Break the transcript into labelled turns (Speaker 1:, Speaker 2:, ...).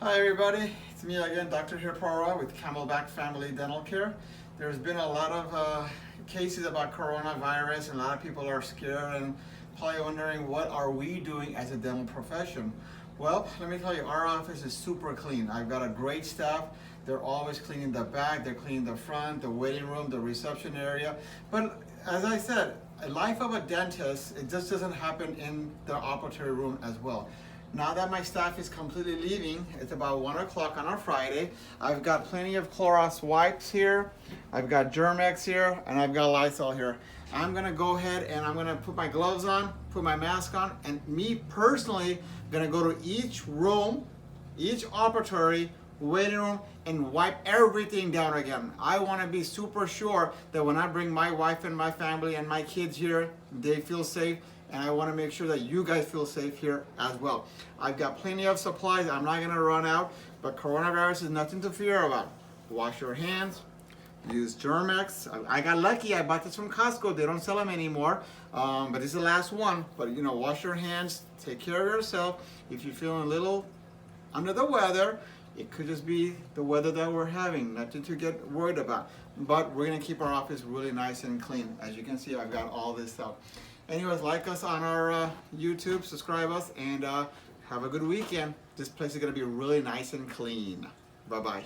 Speaker 1: Hi everybody, it's me again, Dr. Hirpora with Camelback Family Dental Care. There's been a lot of cases about coronavirus and a lot of people are scared and probably wondering what are we doing as a dental profession. Well, let me tell you, our office is super clean. I've got a great staff. They're always cleaning the back, they're cleaning the front, the waiting room, the reception area. But as I said, a life of a dentist, it just doesn't happen in the operatory room as well. Now that my staff is completely leaving, it's about 1 o'clock on a Friday. I've got plenty of Clorox wipes here. I've got Germex here, and I've got Lysol here. I'm gonna go ahead and I'm gonna put my gloves on, put my mask on, and me personally, gonna go to each room, each operatory, waiting room, and wipe everything down again. I wanna be super sure that when I bring my wife and my family and my kids here, they feel safe. And I want to make sure that you guys feel safe here as well. I've got plenty of supplies. I'm not going to run out, but coronavirus is nothing to fear about. Wash your hands. Use Germex. I got lucky. I bought this from Costco. They don't sell them anymore, but this is the last one. But you know, wash your hands. Take care of yourself. If you're feeling a little under the weather, it could just be the weather that we're having. Nothing to get worried about. But we're going to keep our office really nice and clean. As you can see, I've got all this stuff. Anyways, like us on our YouTube, subscribe us, and have a good weekend. This place is going to be really nice and clean. Bye-bye.